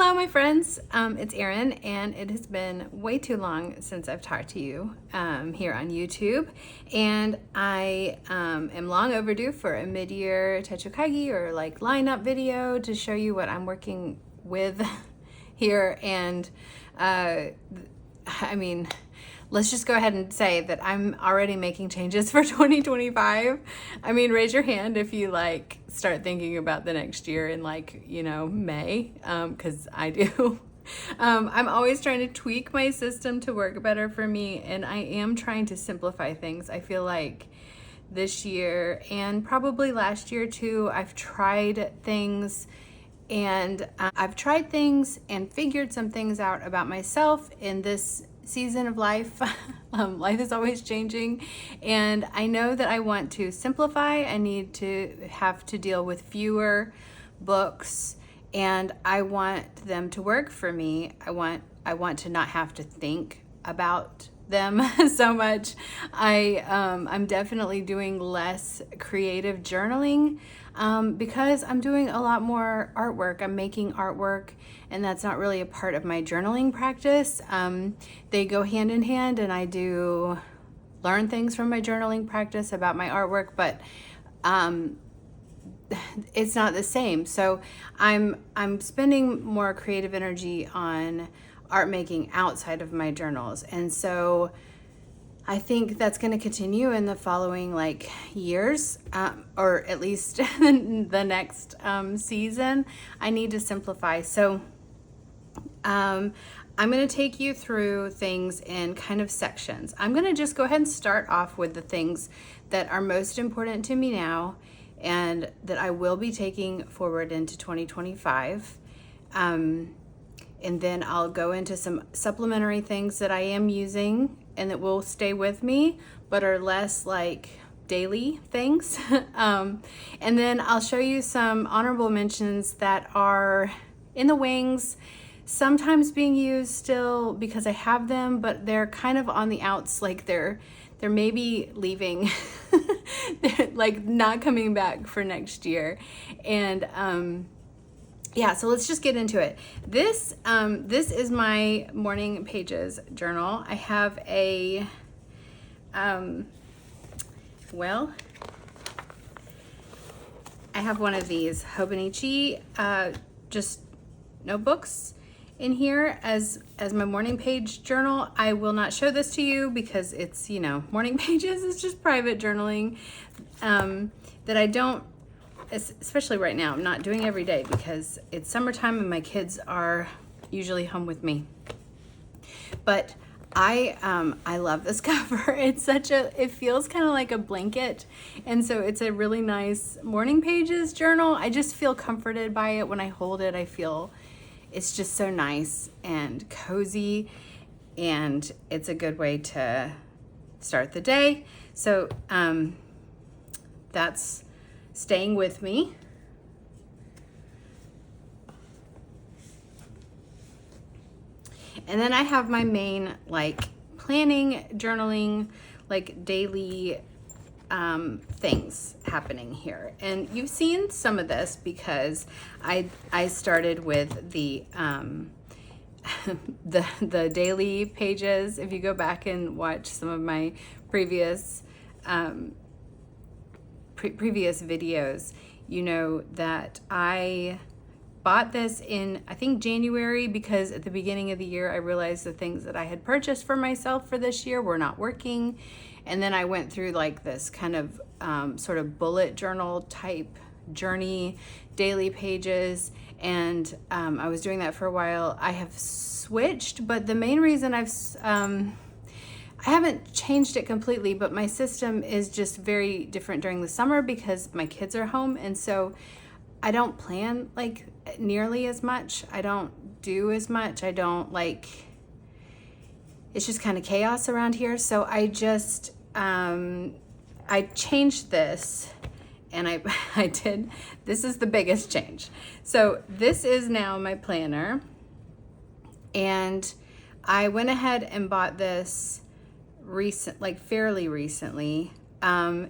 Hello, my friends. It's Erin, and it has been way too long since I've talked to you here on YouTube. And I am long overdue for a mid-year Techukagi or like lineup video to show you what I'm working with here. And I mean, let's just go ahead and say that I'm already making changes for 2025. I mean, raise your hand if you like start thinking about the next year in like, May, because I do. I'm always trying to tweak my system to work better for me, and I am trying to simplify things. I feel like this year and probably last year too, I've tried things and figured some things out about myself in this season of life. Life is always changing, and I know that I want to simplify. I need to have to deal with fewer books, and I want them to work for me. I want to not have to think about them so much. I'm definitely doing less creative journaling because I'm doing a lot more artwork. I'm making artwork, and that's not really a part of my journaling practice. They go hand in hand, and I do learn things from my journaling practice about my artwork, but it's not the same. So I'm spending more creative energy on art making outside of my journals, and so I think that's going to continue in the following years, or at least the next season. I need to simplify. So I'm going to take you through things in kind of sections. I'm going to just go ahead and start off with the things that are most important to me now and that I will be taking forward into 2025. And then I'll go into some supplementary things that I am using and that will stay with me, but are less like daily things. And then I'll show you some honorable mentions that are in the wings, sometimes being used still because I have them, but they're kind of on the outs, like they're maybe leaving, they're like not coming back for next year. And yeah, so let's just get into it. This is my morning pages journal. I have a, I have one of these Hobonichi just notebooks in here as my morning page journal. I will not show this to you because it's, morning pages is just private journaling that I don't, especially right now, I'm not doing every day because it's summertime and my kids are usually home with me. But I love this cover. It feels kind of like a blanket, and so it's a really nice morning pages journal. I just feel comforted by it when I hold it. I feel it's just so nice and cozy, and it's a good way to start the day. So that's staying with me. And then I have my main planning, journaling, daily things happening here. And you've seen some of this because I started with the the daily pages. If you go back and watch some of my previous previous videos, you know that I bought this in, I think, January, because at the beginning of the year I realized the things that I had purchased for myself for this year were not working. And then I went through this kind of sort of bullet journal type journey, daily pages, and I was doing that for a while. I have switched, but the main reason I haven't changed it completely, but my system is just very different during the summer because my kids are home, and so I don't plan nearly as much. I don't do as much. I don't it's just kind of chaos around here. So I just, I changed this, and I did, this is the biggest change. So this is now my planner, and I went ahead and bought this fairly recently,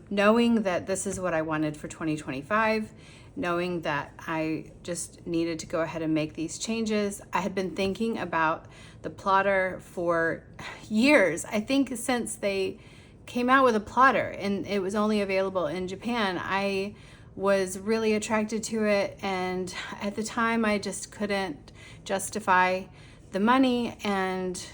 knowing that this is what I wanted for 2025, knowing that I just needed to go ahead and make these changes. I had been thinking about the plotter for years. I think since they came out with a plotter and it was only available in Japan, I was really attracted to it, and at the time I just couldn't justify the money, and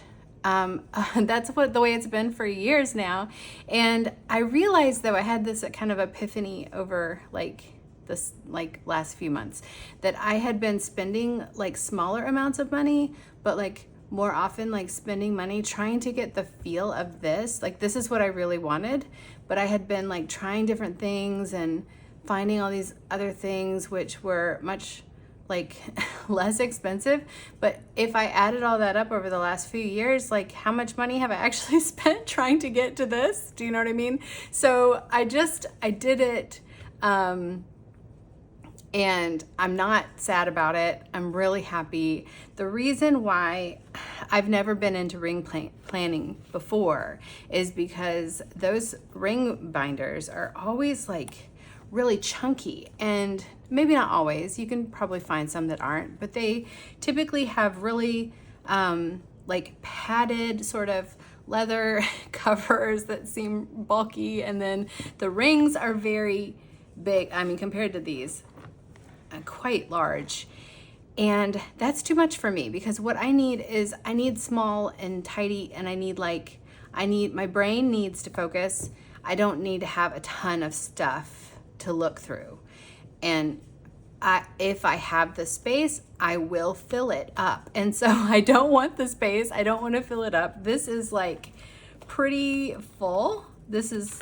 that's what the way it's been for years now. And I realized, though, I had this kind of epiphany over this last few months, that I had been spending like smaller amounts of money, but like more often like spending money trying to get the feel of this. Like, this is what I really wanted, but I had been like trying different things and finding all these other things which were much like less expensive. But if I added all that up over the last few years, like, how much money have I actually spent trying to get to this? Do you know what I mean? So I did it, and I'm not sad about it. I'm really happy. The reason why I've never been into ring planning before is because those ring binders are always like really chunky, and maybe not always. You can probably find some that aren't, but they typically have really like padded sort of leather covers that seem bulky, and then the rings are very big. I mean, compared to these, quite large. And that's too much for me, because what I need is I need small and tidy, and my brain needs to focus. I don't need to have a ton of stuff to look through. And if I have the space, I will fill it up. And so I don't want the space. I don't want to fill it up. This is like pretty full. This is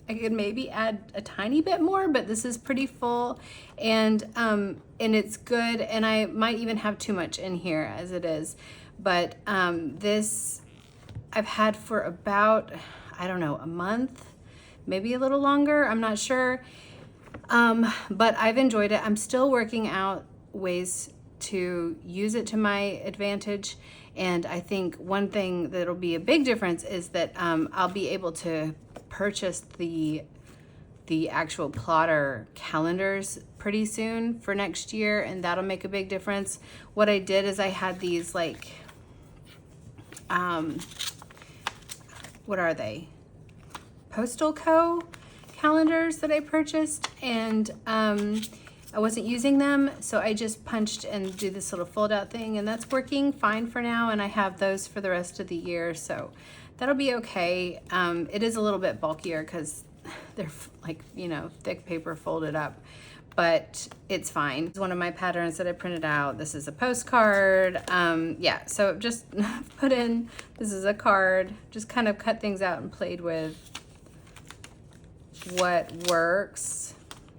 I could maybe add a tiny bit more, but this is pretty full, and it's good. And I might even have too much in here as it is, but this I've had for about, I don't know, a month, maybe a little longer. I'm not sure, but I've enjoyed it. I'm still working out ways to use it to my advantage. And I think one thing that'll be a big difference is that I'll be able to purchase the actual plotter calendars pretty soon for next year, and that'll make a big difference. What I did is I had these like, what are they? Postal Co. calendars that I purchased, and I wasn't using them, so I just punched and do this little fold out thing, and that's working fine for now, and I have those for the rest of the year, so that'll be okay. It is a little bit bulkier because they're like, thick paper folded up, but it's fine. It's one of my patterns that I printed out. This is a postcard. Yeah, so just put in, this is a card, just kind of cut things out and played with what works,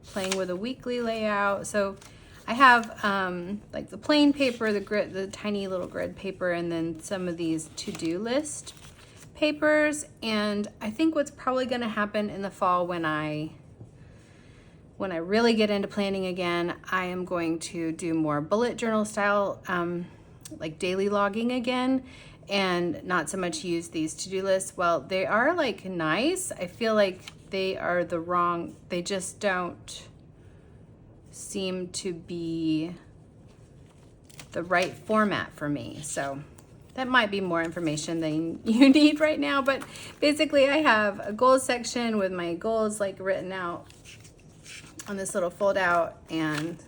playing with a weekly layout. So I have like the plain paper, the tiny little grid paper, and then some of these to-do list papers. And I think what's probably going to happen in the fall, when I really get into planning again, I am going to do more bullet journal style, like daily logging again, and not so much use these to-do lists. Well, they are like nice. I feel like they are they just don't seem to be the right format for me. So that might be more information than you need right now, but basically I have a goals section with my goals like written out on this little fold out, and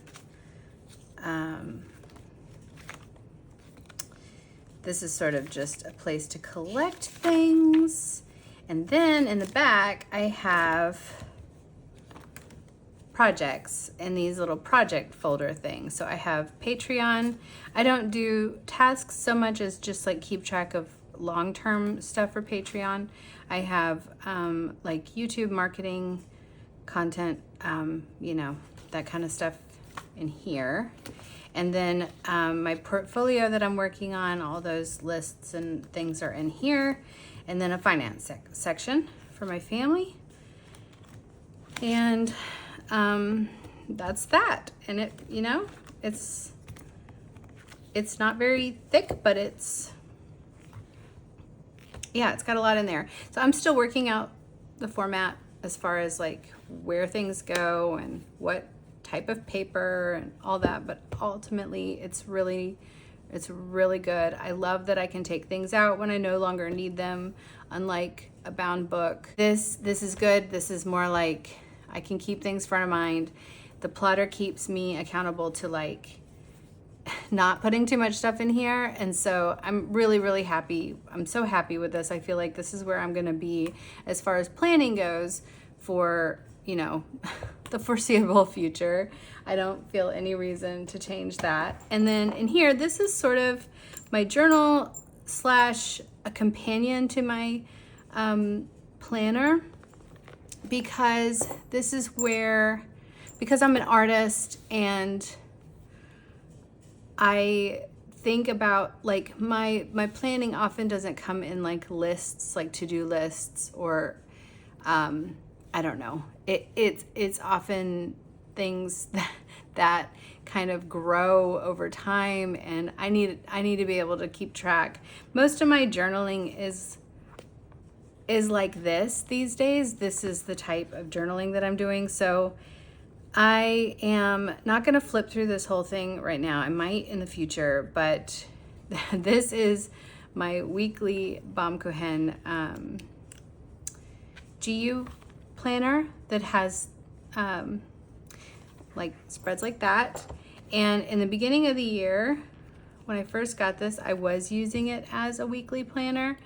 this is sort of just a place to collect things. And then in the back I have projects in these little project folder things. So I have Patreon. I don't do tasks so much as just like keep track of long-term stuff for Patreon. I have like YouTube marketing content, that kind of stuff in here. And then my portfolio that I'm working on, all those lists and things are in here. And then a finance section for my family. And that's that. And it's not very thick, but it's got a lot in there. So I'm still working out the format as far as like where things go and what type of paper and all that, but ultimately it's really good. I love that I can take things out when I no longer need them, unlike a bound book. This is good. This is more like I can keep things front of mind. The plotter keeps me accountable to like not putting too much stuff in here, and so I'm really happy. I'm so happy with this. I feel like this is where I'm gonna be as far as planning goes for, you know, the foreseeable future. I don't feel any reason to change that. And then in here, this is sort of my journal slash a companion to my planner, because this is where, because I'm an artist and I think about like my planning often doesn't come in like lists, like to-do lists, or I don't know. It's often things that kind of grow over time, and I need to be able to keep track. Most of my journaling is like this these days. This is the type of journaling that I'm doing. So I am not going to flip through this whole thing right now. I might in the future, but this is my weekly Baumkuchen GU planner that has like spreads like that. And in the beginning of the year, when I first got this, I was using it as a weekly planner,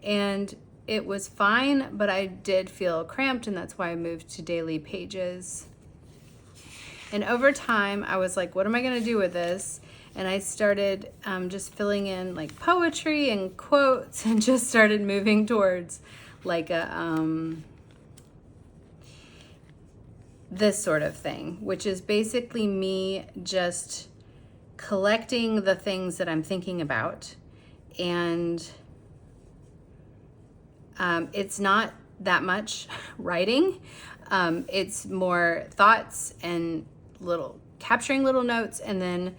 and it was fine, but I did feel cramped, and that's why I moved to daily pages. And over time, I was like, what am I gonna do with this? And I started just filling in like poetry and quotes, and just started moving towards like a this sort of thing, which is basically me just collecting the things that I'm thinking about. And it's not that much writing. It's more thoughts and capturing little notes, and then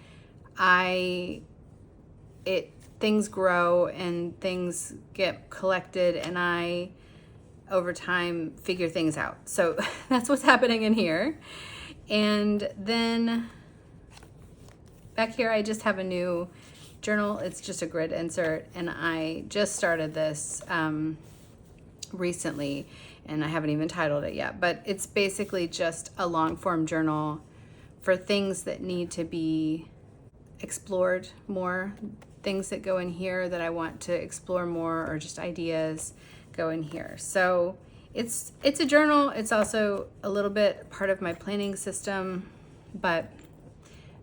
things grow and things get collected, and I over time figure things out. So that's what's happening in here. And then back here I just have a new journal. It's just a grid insert, and I just started this recently, and I haven't even titled it yet, but it's basically just a long form journal for things that need to be explored more, things that go in here that I want to explore more, or just ideas go in here. So it's a journal. It's also a little bit part of my planning system, but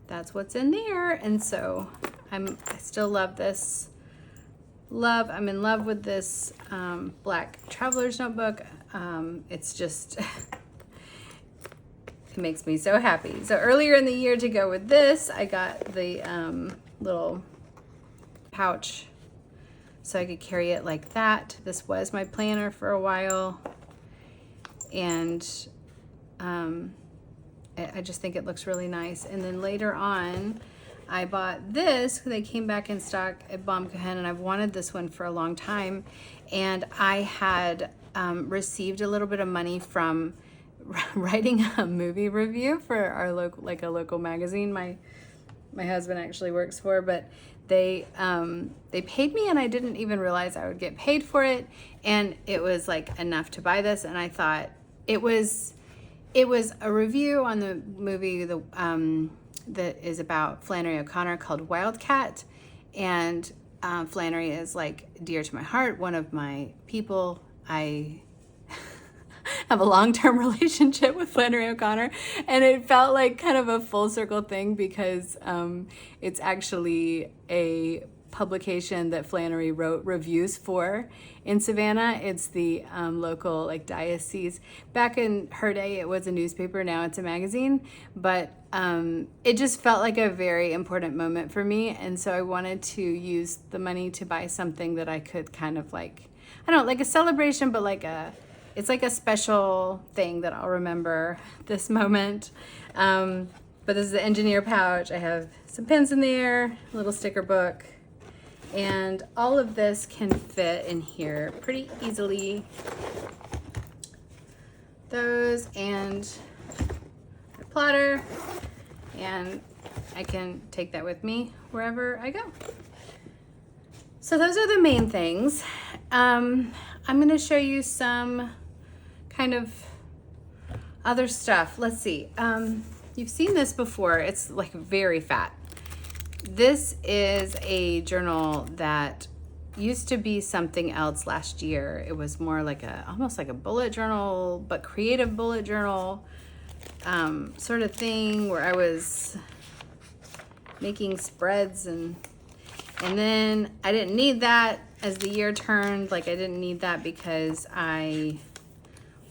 that's what's in there. And so I still love this. I'm in love with this black traveler's notebook. It's just, it makes me so happy. So earlier in the year, to go with this, I got the little pouch so I could carry it like that. This was my planner for a while, and I just think it looks really nice. And then later on, I bought this. They came back in stock at Baumkuchen, and I've wanted this one for a long time. And I had received a little bit of money from writing a movie review for our local magazine my husband actually works for, but they paid me, and I didn't even realize I would get paid for it. And it was like enough to buy this, and I thought it was a review on the movie that is about Flannery O'Connor, called Wildcat. And Flannery is like dear to my heart, one of my people. I have a long-term relationship with Flannery O'Connor, and it felt like kind of a full circle thing, because it's actually a publication that Flannery wrote reviews for in Savannah. It's the local like diocese. Back in her day, it was a newspaper. Now it's a magazine, but it just felt like a very important moment for me. And so I wanted to use the money to buy something that I could kind of like, I don't know, like a celebration, but it's like a special thing that I'll remember this moment. But this is the engineer pouch. I have some pens in there, a little sticker book, and all of this can fit in here pretty easily. Those, and plotter, and I can take that with me wherever I go. So those are the main things. I'm going to show you some kind of other stuff. Let's see. You've seen this before. It's like very fat. This is a journal that used to be something else last year. It was more like almost like a bullet journal, but creative bullet journal sort of thing, where I was making spreads, and then I didn't need that as the year turned. Like, I didn't need that because I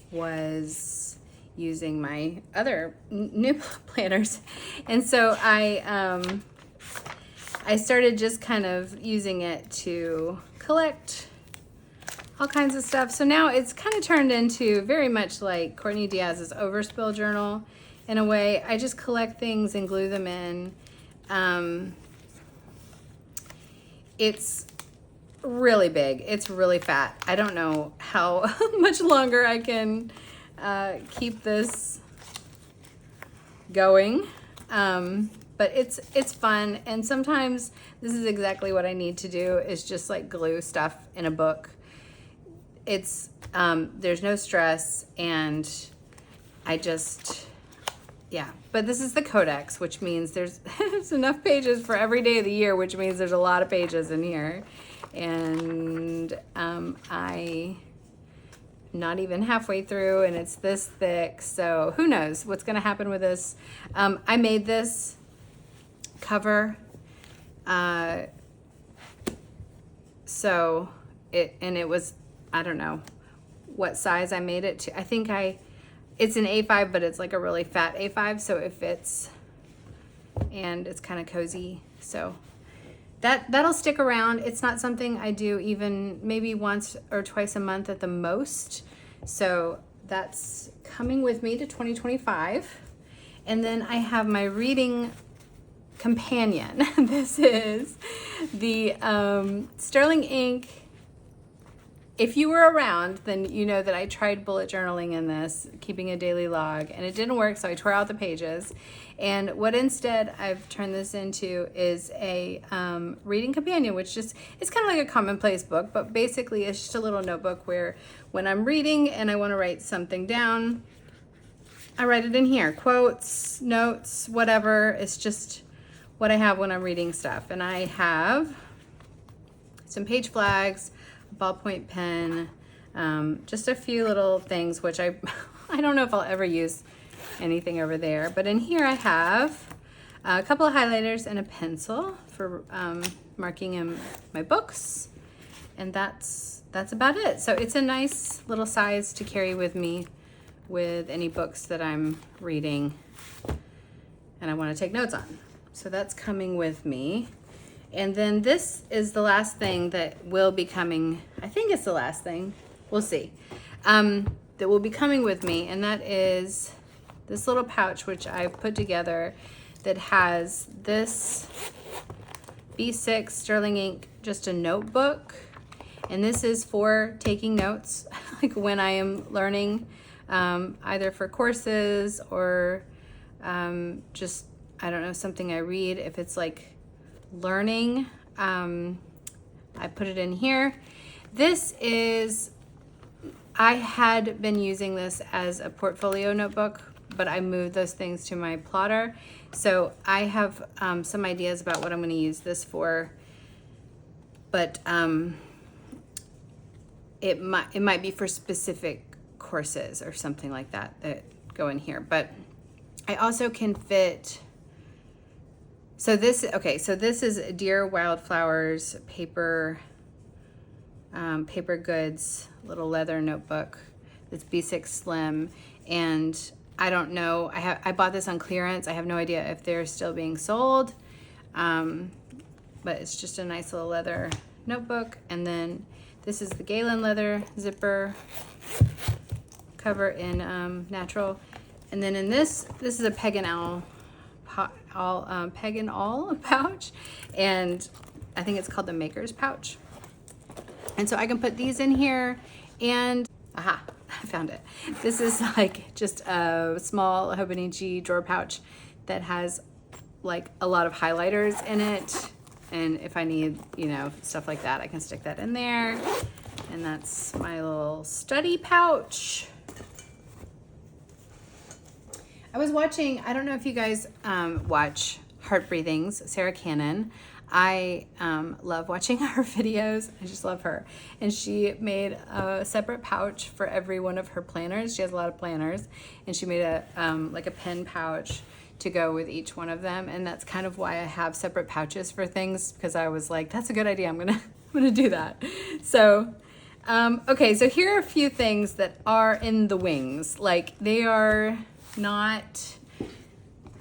was using my other new planners, and so I started just kind of using it to collect all kinds of stuff. So now it's kind of turned into very much like Courtney Diaz's Overspill journal in a way. I just collect things and glue them in. It's really big. It's really fat. I don't know how much longer I can keep this going. But it's fun, and sometimes this is exactly what I need to do, is just like glue stuff in a book. It's there's no stress, and I just, yeah. But this is the Codex, which means there's enough pages for every day of the year, which means there's a lot of pages in here. And I not even halfway through, and it's this thick, so who knows what's gonna happen with this. I made this cover, so it was, I don't know what size I made it to. I think it's an A5, but it's like a really fat A5, so it fits, and it's kind of cozy, so that'll stick around. It's not something I do even maybe once or twice a month at the most, so that's coming with me to 2025. And then I have my reading companion. This is the Sterling ink. If you were around, then you know that I tried bullet journaling in this, keeping a daily log, and it didn't work, so I tore out the pages. And what instead I've turned this into is a reading companion, which just, it's kind of like a commonplace book, but basically it's just a little notebook where when I'm reading and I want to write something down, I write it in here. Quotes, notes, whatever. It's just what I have when I'm reading stuff. And I have some page flags, ballpoint pen, just a few little things, which I don't know if I'll ever use anything over there. But in here I have a couple of highlighters and a pencil for marking in my books. And that's about it. So it's a nice little size to carry with me with any books that I'm reading and I want to take notes on. So that's coming with me. And then this is the last thing that will be coming. I think it's the last thing. We'll see. That will be coming with me, and that is this little pouch which I put together that has this B6 Sterling ink, just a notebook. And this is for taking notes, like when I am learning, either for courses or just, I don't know, something I read. If it's like learning, I put it in here. This is, I had been using this as a portfolio notebook, but I moved those things to my plotter. So I have some ideas about what I'm going to use this for, but it might be for specific courses or something like that that go in here. But I also can fit, so this is Dear Wildflowers paper goods little leather notebook. It's B6 Slim, and I don't know, I bought this on clearance. I have no idea if they're still being sold, but it's just a nice little leather notebook. And then this is the Galen leather zipper cover in natural. And then in this is a Peg and All pouch, and I think it's called the Maker's pouch. And so I can put these in here, and aha, I found it. This is like just a small Hobonichi drawer pouch that has like a lot of highlighters in it. And if I need, you know, stuff like that, I can stick that in there. And that's my little study pouch. I was watching, I don't know if you guys watch Heart Breathings, Sarah Cannon. I love watching her videos. I just love her. And she made a separate pouch for every one of her planners. She has a lot of planners. And she made a like a pen pouch to go with each one of them. And that's kind of why I have separate pouches for things, because I was like, that's a good idea. I'm gonna do that. So, okay, so here are a few things that are in the wings. Like, they are not,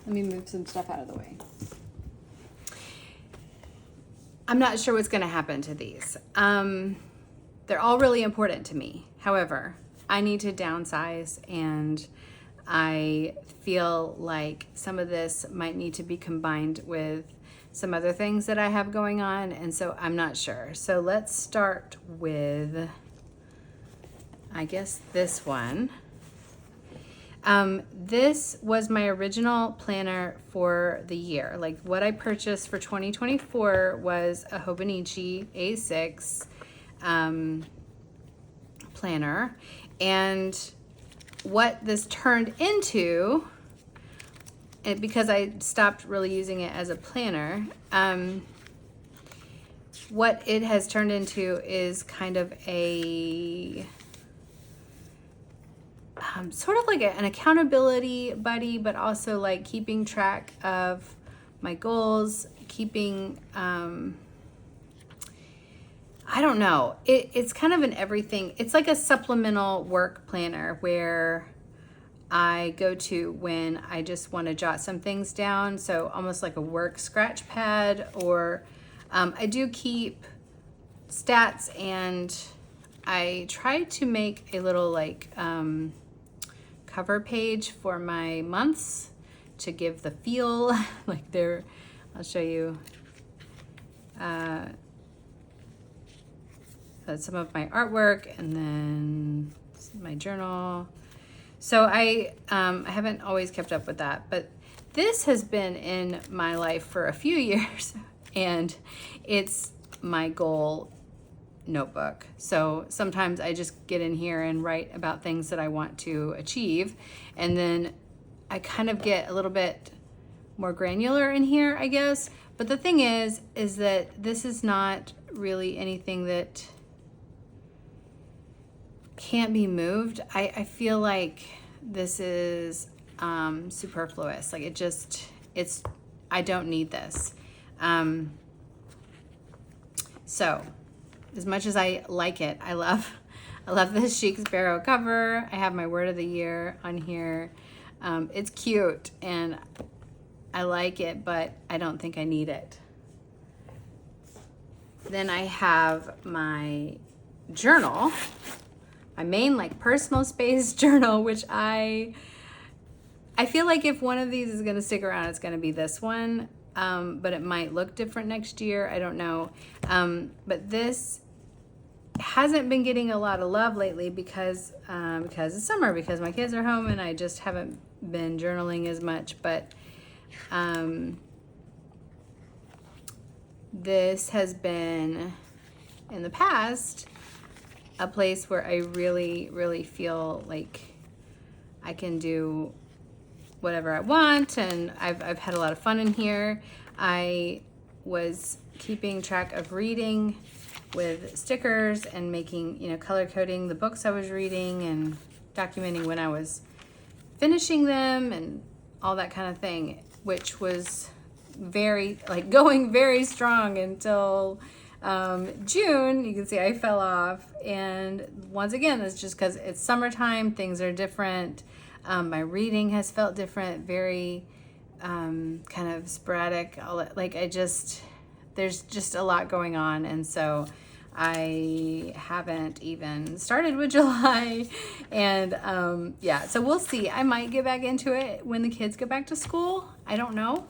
let me move some stuff out of the way. I'm not sure what's gonna happen to these. They're all really important to me. However, I need to downsize, and I feel like some of this might need to be combined with some other things that I have going on, and so I'm not sure. So let's start with, I guess, this one. This was my original planner for the year. Like, what I purchased for 2024 was a Hobonichi A6 planner. And what this turned into, and because I stopped really using it as a planner, what it has turned into is kind of a sort of like an accountability buddy, but also like keeping track of my goals, keeping, I don't know, it's kind of an everything. It's like a supplemental work planner where I go to when I just want to jot some things down. So almost like a work scratch pad, or I do keep stats, and I try to make a little like cover page for my months to give the feel. Like, there, I'll show you some of my artwork, and then my journal. So I haven't always kept up with that, but this has been in my life for a few years, and it's my goal notebook. So sometimes I just get in here and write about things that I want to achieve, and then I kind of get a little bit more granular in here, I guess. But the thing is that this is not really anything that can't be moved. I feel like this is superfluous. Like, I don't need this. So as much as I like it, I love this Chic Sparrow cover. I have my word of the year on here. It's cute and I like it, but I don't think I need it. Then I have my journal, my main like personal space journal, which I feel like if one of these is gonna stick around, it's gonna be this one. But it might look different next year. I don't know. But this hasn't been getting a lot of love lately because it's summer, because my kids are home and I just haven't been journaling as much. But this has been, in the past, a place where I really, really feel like I can do whatever I want, and I've had a lot of fun in here. I was keeping track of reading with stickers and making, color coding the books I was reading and documenting when I was finishing them and all that kind of thing, which was going very strong until June. You can see I fell off, and once again, it's just because it's summertime, things are different. My reading has felt different, very kind of sporadic. There's just a lot going on, and so I haven't even started with July. And so we'll see. I might get back into it when the kids go back to school. I don't know.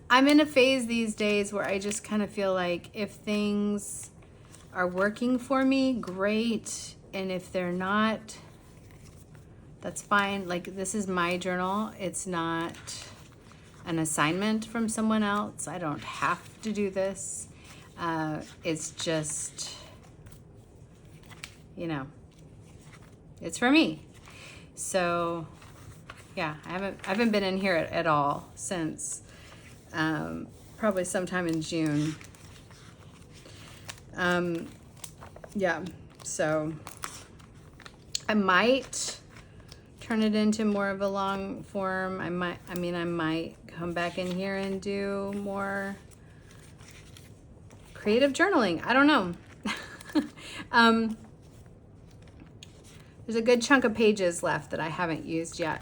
I'm in a phase these days where I just kind of feel like if things are working for me, great. And if they're not, that's fine. Like, this is my journal. It's not an assignment from someone else. I don't have to do this. It's just, you know, it's for me. So yeah, I haven't been in here at all since probably sometime in June. Yeah, so I might turn it into more of a long form. I might come back in here and do more creative journaling. I don't know. There's a good chunk of pages left that I haven't used yet.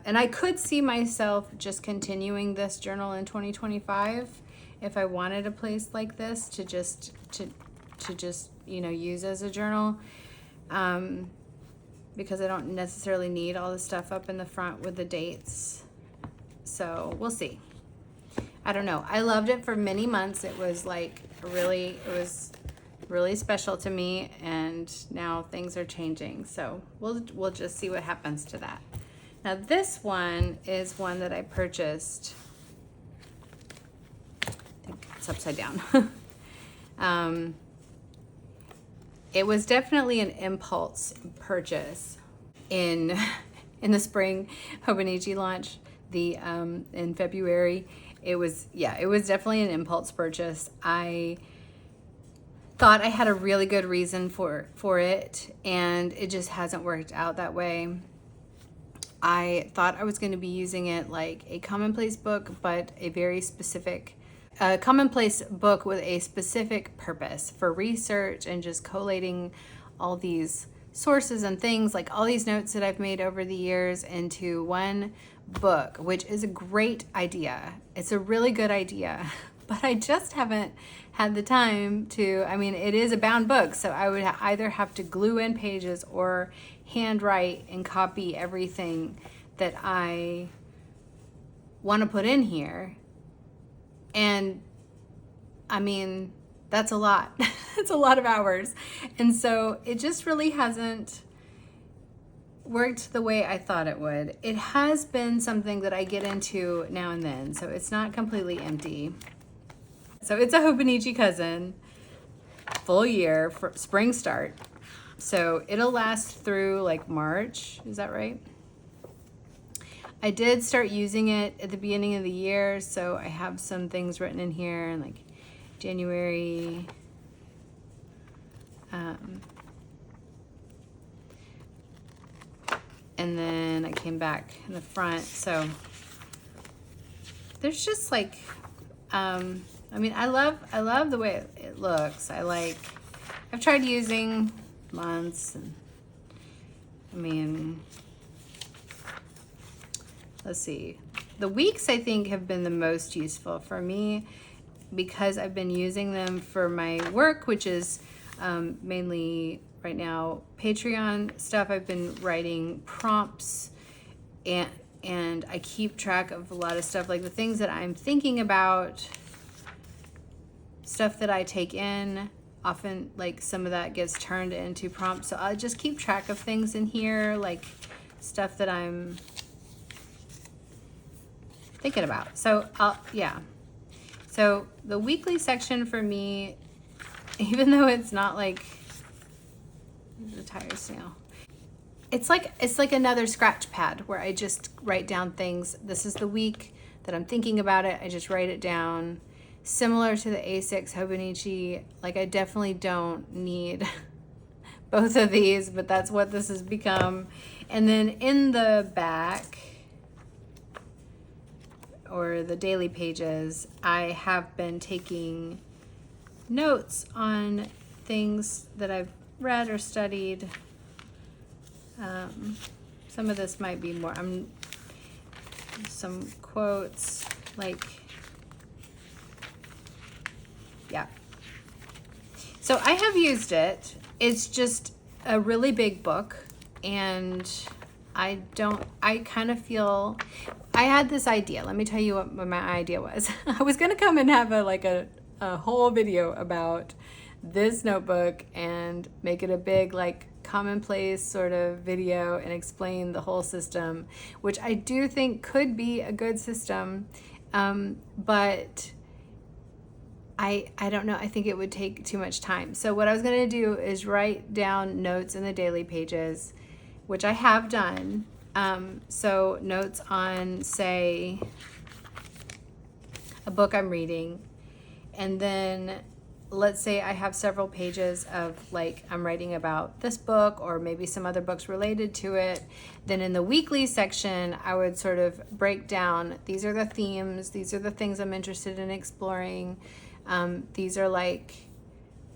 And I could see myself just continuing this journal in 2025 if I wanted a place like this to just you know, use as a journal, because I don't necessarily need all the stuff up in the front with the dates. So we'll see. I don't know. I loved it for many months. It was like it was really special to me, and now things are changing. So we'll just see what happens to that. Now this one is one that I purchased. I think it's upside down. It was definitely an impulse purchase in the spring Hobonichi launch, in February. It was definitely an impulse purchase. I thought I had a really good reason for it, and it just hasn't worked out that way. I thought I was going to be using it like a commonplace book, but a very specific commonplace book with a specific purpose for research and just collating all these sources and things, like all these notes that I've made over the years, into one book, which is a great idea. It's a really good idea, but I just haven't had the time to. I mean, it is a bound book, so I would either have to glue in pages or handwrite and copy everything that I want to put in here. And I mean, that's a lot. It's a lot of hours. And so it just really hasn't worked the way I thought it would. It has been something that I get into now and then, so it's not completely empty. So it's a Hobonichi cousin, full year, for spring start. So it'll last through like March, is that right? I did start using it at the beginning of the year, so I have some things written in here in like January. And then I came back in the front. So there's just like, I mean, I love the way it looks. I've tried using months, and I mean, let's see. The weeks, I think, have been the most useful for me because I've been using them for my work, which is mainly right now Patreon stuff. I've been writing prompts, and I keep track of a lot of stuff, like the things that I'm thinking about, stuff that I take in. Often, like, some of that gets turned into prompts. So I'll just keep track of things in here, like stuff that I'm thinking about. So yeah. So the weekly section for me, even though it's not like the tire snail, it's like another scratch pad where I just write down things. This is the week that I'm thinking about it. I just write it down. Similar to the A6 Hobonichi, like, I definitely don't need both of these, but that's what this has become. And then in the back, or the daily pages, I have been taking notes on things that I've read or studied. Some of this might be more, some quotes, like, yeah. So I have used it. It's just a really big book, and I kind of feel, I had this idea. Let me tell you what my idea was. I was going to come and have a a whole video about this notebook and make it a big, like, commonplace sort of video and explain the whole system, which I do think could be a good system, but I don't know. I think it would take too much time. So what I was going to do is write down notes in the daily pages, which I have done. So notes on, say, a book I'm reading, and then let's say I have several pages of, like, I'm writing about this book or maybe some other books related to it. Then in the weekly section, I would sort of break down, these are the themes, these are the things I'm interested in exploring. These are like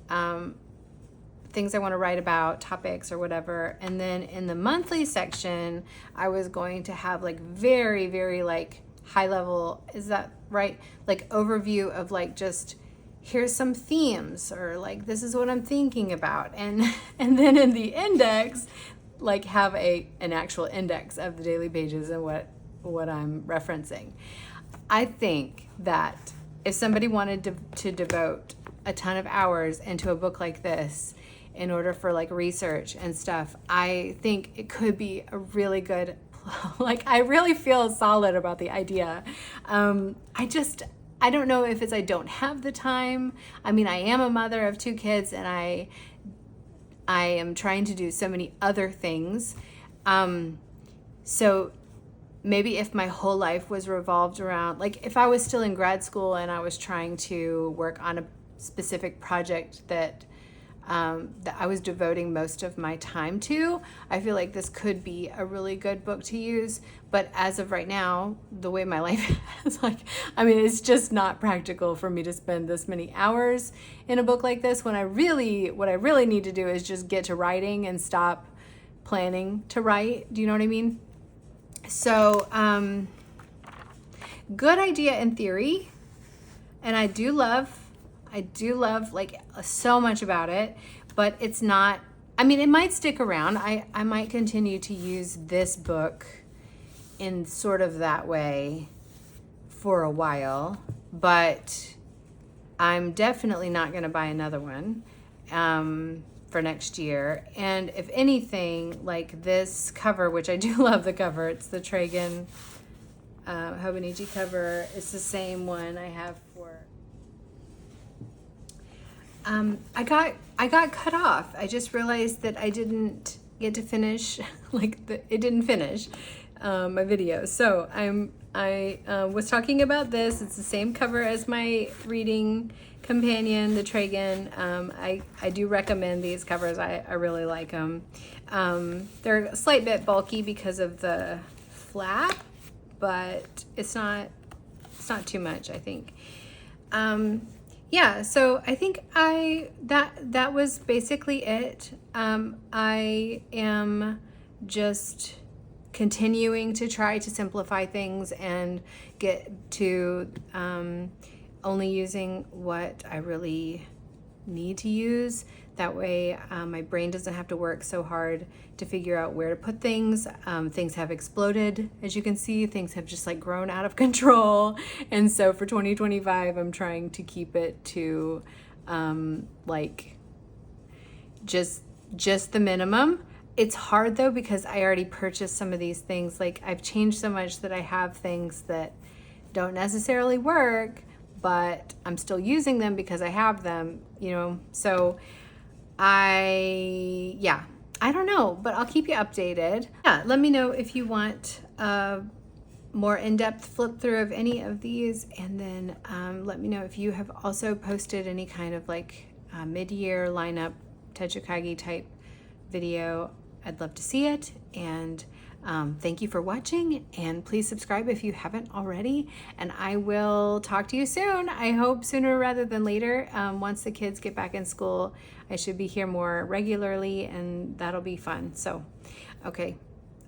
things I want to write about, topics or whatever. And then in the monthly section, I was going to have like very, very like high level, is that right? Like overview of like just here's some themes, or like this is what I'm thinking about. And then in the index, like have an actual index of the daily pages and what I'm referencing. I think that if somebody wanted to devote a ton of hours into a book like this in order for like research and stuff, I think it could be a really good, like I really feel solid about the idea. I don't know if it's I don't have the time. I mean, I am a mother of 2 kids and I am trying to do so many other things. So maybe if my whole life was revolved around, like if I was still in grad school and I was trying to work on a specific project that I was devoting most of my time to, I feel like this could be a really good book to use. But as of right now, the way my life is, like, I mean, it's just not practical for me to spend this many hours in a book like this when what I really need to do is just get to writing and stop planning to write. Do you know what I mean? So, good idea in theory, and I do love like so much about it, but it's not, I mean, it might stick around. I might continue to use this book in sort of that way for a while, but I'm definitely not going to buy another one for next year. And if anything, like this cover, which I do love the cover, it's the Tragan Hobonichi cover. It's the same one I have for I got cut off. I just realized that I didn't get to finish, it didn't finish my video. So I was talking about this. It's the same cover as my reading companion, the Tragan. I do recommend these covers. I really like them. They're a slight bit bulky because of the flap, but it's not too much, I think. Yeah, so I think that was basically it. I am just continuing to try to simplify things and get to only using what I really need to use. That way my brain doesn't have to work so hard to figure out where to put things. Things have exploded, as you can see. Things have just like grown out of control. And so for 2025, I'm trying to keep it to like just the minimum. It's hard though, because I already purchased some of these things. Like I've changed so much that I have things that don't necessarily work, but I'm still using them because I have them, you know. So I don't know, but I'll keep you updated. Yeah, let me know if you want a more in-depth flip through of any of these, and then let me know if you have also posted any kind of like mid-year lineup Techukagi type video. I'd love to see it, and thank you for watching, and please subscribe if you haven't already, and I will talk to you soon. I hope sooner rather than later. Once the kids get back in school, I should be here more regularly, and that'll be fun. So, okay.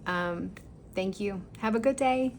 Thank you. Have a good day.